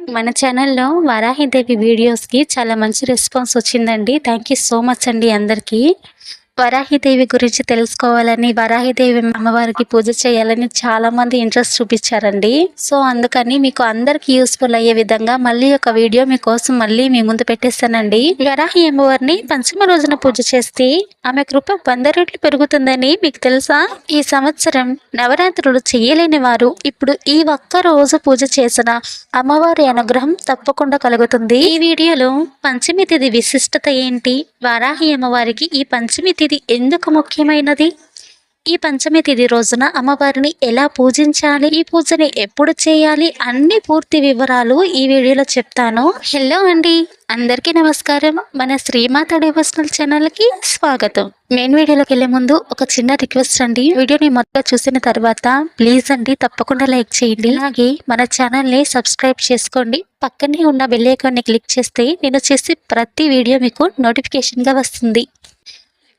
మన ఛానల్‌లో వరాహిదేవి వీడియోస్‌కి చాలా మంచి రెస్పాన్స్ వచ్చిందండి. థ్యాంక్ యూ సో మచ్ అండి అందరికీ. వరాహిదేవి గురించి తెలుసుకోవాలని, వరాహిదేవి అమ్మవారికి పూజ చేయాలని చాలామంది ఇంట్రెస్ట్ చూపించారండి. సో, అందుకని మీకు అందరికి యూస్‌ఫుల్ అయ్యే విధంగా మళ్ళీ ఒక వీడియో మీకోసం మళ్ళీ మీ ముందు పెట్టేస్తానండి. వరాహి అమ్మవారిని పంచమ రోజున పూజ చేస్తే ఆమె కృప 100 రెట్లు పెరుగుతుందని మీకు తెలుసా? ఈ సంవత్సరం నవరాత్రులు చేయలేని వారు ఇప్పుడు ఈ ఒక్క రోజు పూజ చేసిన అమ్మవారి అనుగ్రహం తప్పకుండా కలుగుతుంది. ఈ వీడియోలో పంచమి తిథి విశిష్టత ఏంటి, వరాహి అమ్మవారికి ఈ పంచమి తిథి ఎందుకు ముఖ్యమైనది, ఈ పంచమి తిథి రోజున అమ్మవారిని ఎలా పూజించాలి, ఈ పూజని ఎప్పుడు చేయాలి, అన్ని పూర్తి వివరాలు ఈ వీడియోలో చెప్తాను. హలో అండి, అందరికీ నమస్కారం. మన శ్రీమాత డివోషనల్ ఛానల్కి స్వాగతం. మెయిన్ వీడియోలోకి వెళ్ళే ముందు ఒక చిన్న రిక్వెస్ట్ అండి. వీడియోని మొత్తం చూసిన తర్వాత ప్లీజ్ అండి తప్పకుండా లైక్ చేయండి. అలాగే మన ఛానల్ని సబ్స్క్రైబ్ చేసుకోండి. పక్కనే ఉన్న బెల్ ఐకాన్ని క్లిక్ చేస్తే నేను చేసే ప్రతి వీడియో మీకు నోటిఫికేషన్గా వస్తుంది.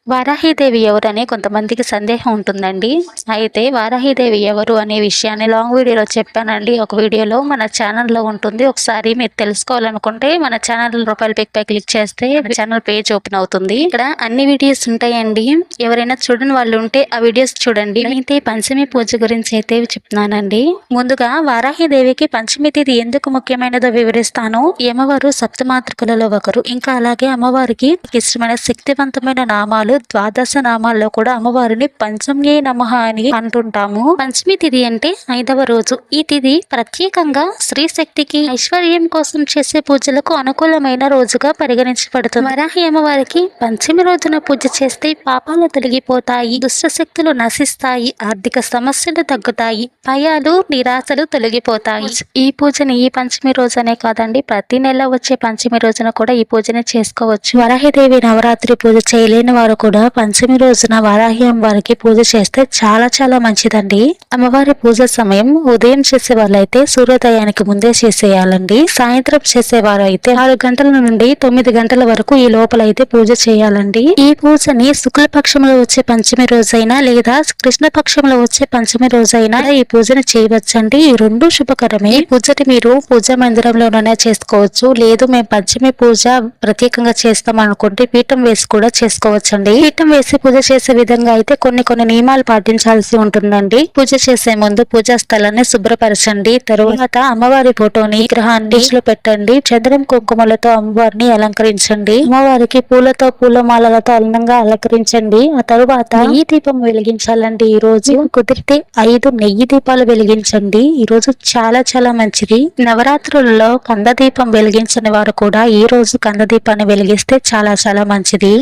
వారాహిదేవి ఎవరు అనే కొంతమందికి సందేహం ఉంటుందండి. అయితే వారాహిదేవి ఎవరు అనే విషయాన్ని లాంగ్ వీడియోలో చెప్పానండి. ఒక వీడియోలో మన ఛానల్లో ఉంటుంది. ఒకసారి మీరు తెలుసుకోవాలనుకుంటే మన ఛానల్ ప్రొఫైల్ పిక్ పై క్లిక్ చేస్తే ఛానల్ పేజ్ ఓపెన్ అవుతుంది. ఇక్కడ అన్ని వీడియోస్ ఉంటాయండి. ఎవరైనా చూడని వాళ్ళు ఉంటే ఆ వీడియోస్ చూడండి. అయితే పంచమి పూజ గురించి అయితే చెప్తున్నానండి. ముందుగా వారాహిదేవికి పంచమి తిథి ఎందుకు ముఖ్యమైనదో వివరిస్తాను. అమ్మవారు సప్తమాతృకలలో ఒకరు. ఇంకా అలాగే అమ్మవారికి ఇష్టమైన శక్తివంతమైన నామాలు ద్వాదశ నామాల్లో కూడా అమ్మవారిని పంచమ్యే నమః అని అంటుంటాము. పంచమి తిథి అంటే 5వ రోజు. ఈ తిథి ప్రత్యేకంగా స్త్రీ శక్తికి ఐశ్వర్యం కోసం చేసే పూజలకు అనుకూలమైన రోజుగా పరిగణించబడుతుంది. వరాహి అమ్మవారికి పంచమి రోజున పూజ చేస్తే పాపాలు తొలగిపోతాయి, దుష్ట శక్తులు నశిస్తాయి, ఆర్థిక సమస్యలు తగ్గుతాయి, భయాలు నిరాశలు తొలగిపోతాయి. ఈ పూజని ఈ పంచమి రోజునే కాదండి, ప్రతి నెల వచ్చే పంచమి రోజున కూడా ఈ పూజని చేసుకోవచ్చు. వరాహిదేవి నవరాత్రి పూజ చేయలేని వారు కూడా పంచమి రోజున వారాహి అమ్మవారికి పూజ చేస్తే చాలా చాలా మంచిదండి. అమ్మవారి పూజ సమయం ఉదయం చేసే వాళ్ళైతే సూర్యోదయానికి ముందే చేసేయాలండి. సాయంత్రం చేసేవారు అయితే 6 గంటల నుండి 9 గంటల వరకు ఈ లోపల అయితే పూజ చేయాలండి. ఈ పూజని శుక్లపక్షంలో వచ్చే పంచమి రోజైనా లేదా కృష్ణపక్షంలో వచ్చే పంచమి రోజైనా ఈ పూజను చేయవచ్చండి. ఈ రెండు శుభకరమే. ఈ పూజని మీరు పూజా మందిరంలోనే చేసుకోవచ్చు. లేదు మేము పంచమి పూజ ప్రత్యేకంగా చేస్తాం అనుకుంటే పీఠం వేసి కూడా చేసుకోవచ్చండి. పీఠం వేసి పూజ చేసే విధంగా అయితే కొన్ని నియమాలు పాటించాల్సి ఉంటుందండి. పూజ చేసే ముందు పూజా స్థలాన్ని శుభ్రపరచండి. తరువాత అమ్మవారి ఫోటోని విగ్రహాన్ని పెట్టండి. చంద్రం కుంకుమలతో అమ్మవారిని అలంకరించండి. అమ్మవారికి పూలతో పూలమాలలతో అందంగా అలంకరించండి. ఆ తరువాత నెయ్యి దీపం వెలిగించాలండి. ఈ రోజు కుదిరితే 5 నెయ్యి దీపాలు వెలిగించండి. ఈ రోజు చాలా చాలా మంచిది. నవరాత్రులలో కంద దీపం వెలిగించని వారు కూడా ఈ రోజు కంద దీపాన్ని వెలిగిస్తే చాలా చాలా మంచిది.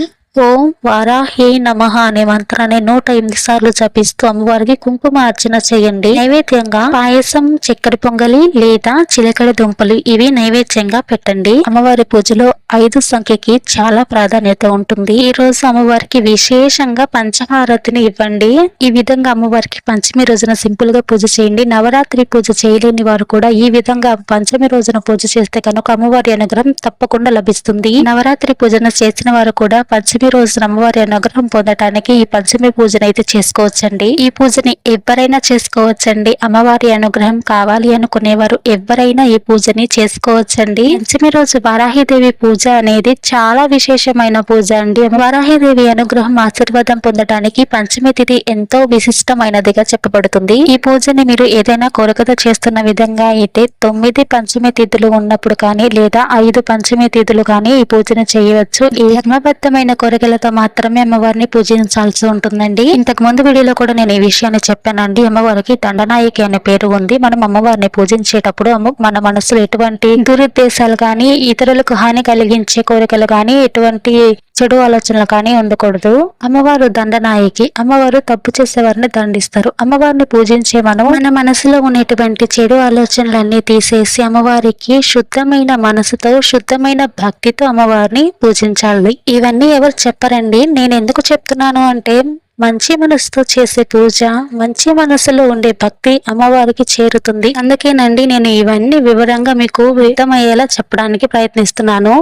ఓం వారాహి నమః అనే మంత్రాన్ని 108 సార్లు జపిస్తూ అమ్మవారికి కుంకుమ అర్చన చేయండి. నైవేద్యంగా పాయసం, చక్కెర పొంగలి లేదా చిలకడ దుంపలు ఇవి నైవేద్యంగా పెట్టండి. అమ్మవారి పూజలో 5 సంఖ్యకి చాలా ప్రాధాన్యత ఉంటుంది. ఈ రోజు అమ్మవారికి విశేషంగా పంచహారతిని ఇవ్వండి. ఈ విధంగా అమ్మవారికి పంచమి రోజున సింపుల్ గా పూజ చేయండి. నవరాత్రి పూజ చేయలేని వారు కూడా ఈ విధంగా పంచమి రోజున పూజ చేస్తే కనుక అమ్మవారి అనుగ్రహం తప్పకుండా లభిస్తుంది. నవరాత్రి పూజను చేసిన వారు కూడా పంచమి రోజున అమ్మవారి అనుగ్రహం పొందటానికి ఈ పంచమి పూజను అయితే చేసుకోవచ్చండి. ఈ పూజని ఎవరైనా చేసుకోవచ్చండి. అమ్మవారి అనుగ్రహం కావాలి అనుకునేవారు ఎవరైనా ఈ పూజని చేసుకోవచ్చండి. పంచమి రోజు వారాహిదేవి పూజ అనేది చాలా విశేషమైన పూజ అండి. వారాహిదేవి అనుగ్రహం ఆశీర్వాదం పొందడానికి పంచమి తిథి ఎంతో విశిష్టమైనదిగా చెప్పబడుతుంది. ఈ పూజని మీరు ఏదైనా కోరికతో చేస్తున్న విధంగా అయితే 9 పంచమి తిథులు ఉన్నప్పుడు కానీ లేదా 5 పంచమి తిథులు కానీ ఈ పూజను చేయవచ్చు. ఈ ధర్మబద్ధమైన కోరికలతో మాత్రమే అమ్మవారిని పూజించాల్సి ఉంటుందండి. ఇంతకు ముందు వీడియోలో కూడా నేను ఈ విషయాన్ని చెప్పానండి. అమ్మవారికి దండనాయకి అనే పేరు ఉంది. మనం అమ్మవారిని పూజించేటప్పుడు మన మనసులో ఎటువంటి దురుద్దేశాలు కానీ, ఇతరులకు హాని కలిగించే కోరికలు కానీ, ఎటువంటి చెడు ఆలోచనలు కానీ ఉండకూడదు. అమ్మవారు దండనాయకి. అమ్మవారు తప్పు చేసేవారిని దండిస్తారు. అమ్మవారిని పూజించే మన మనసులో ఉన్నటువంటి చెడు ఆలోచనలన్నీ తీసేసి అమ్మవారికి శుద్ధమైన మనసుతో, శుద్ధమైన భక్తితో అమ్మవారిని పూజించాలి. ఇవన్నీ ఎవరు చెప్పరండి. నేను ఎందుకు చెప్తున్నాను అంటే మంచి మనసుతో చేసే పూజ, మంచి మనసులో ఉండే భక్తి అమ్మవారికి చేరుతుంది. అందుకేనండి నేను ఇవన్నీ వివరంగా మీకు అర్థమయ్యేలా చెప్పడానికి ప్రయత్నిస్తున్నాను.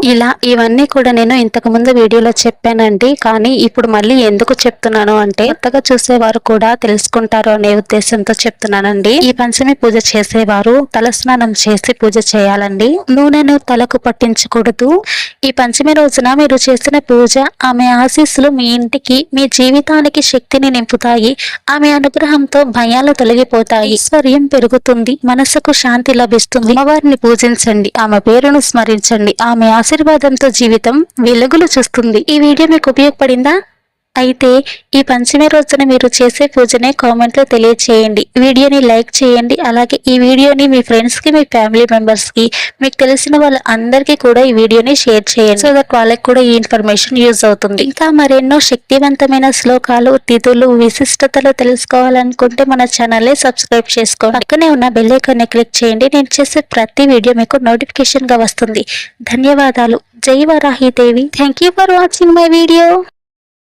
ఇవన్నీ కూడా నేను ఇంతకు ముందు వీడియోలో చెప్పానండి. కానీ ఇప్పుడు మళ్ళీ ఎందుకు చెప్తున్నాను అంటే కొత్తగా చూసేవారు కూడా తెలుసుకుంటారు అనే ఉద్దేశంతో చెప్తున్నానండి. ఈ పంచమి పూజ చేసేవారు తలస్నానం చేసి పూజ చేయాలండి. నూనెను తలకు పట్టించకూడదు. ఈ పంచమి రోజున మీరు చేసిన పూజ, ఆమె ఆశీస్సులు మీ ఇంటికి, మీ జీవితానికి శక్తిని నింపుతాయి. ఆమె అనుగ్రహంతో భయాలు తొలగిపోతాయి, ఐశ్వర్యం పెరుగుతుంది, మనసుకు శాంతి లభిస్తుంది. అమ్మవారిని పూజించండి, ఆమె పేరును స్మరించండి. ఆమె ఆశీర్వాదంతో జీవితం వెలుగులు చూస్తుంది. ఈ వీడియో మీకు ఉపయోగపడిందా? అయితే ఈ పంచమి రోజున మీరు చేసే పూజనే కామెంట్ లో తెలియచేయండి. వీడియోని లైక్ చేయండి. అలాగే ఈ వీడియోని మీ ఫ్రెండ్స్ కి, మీ ఫ్యామిలీ మెంబర్స్ కి, మీకు తెలిసిన వాళ్ళందరికీ కూడా ఈ వీడియోని షేర్ చేయండి. సో దట్ వాళ్ళకి కూడా ఈ ఇన్ఫర్మేషన్ యూజ్ అవుతుంది. ఇంకా మరెన్నో శక్తివంతమైన శ్లోకాలు, తిథులు, విశిష్టతలు తెలుసుకోవాలనుకుంటే మన ఛానల్ ని సబ్స్క్రైబ్ చేసుకోండి. పక్కనే ఉన్న బెల్ ఐకాన్ ని క్లిక్ చేయండి. నేను చేసే ప్రతి వీడియో మీకు నోటిఫికేషన్ గా వస్తుంది. ధన్యవాదాలు. జై Varahi Devi. Thank you for watching my video.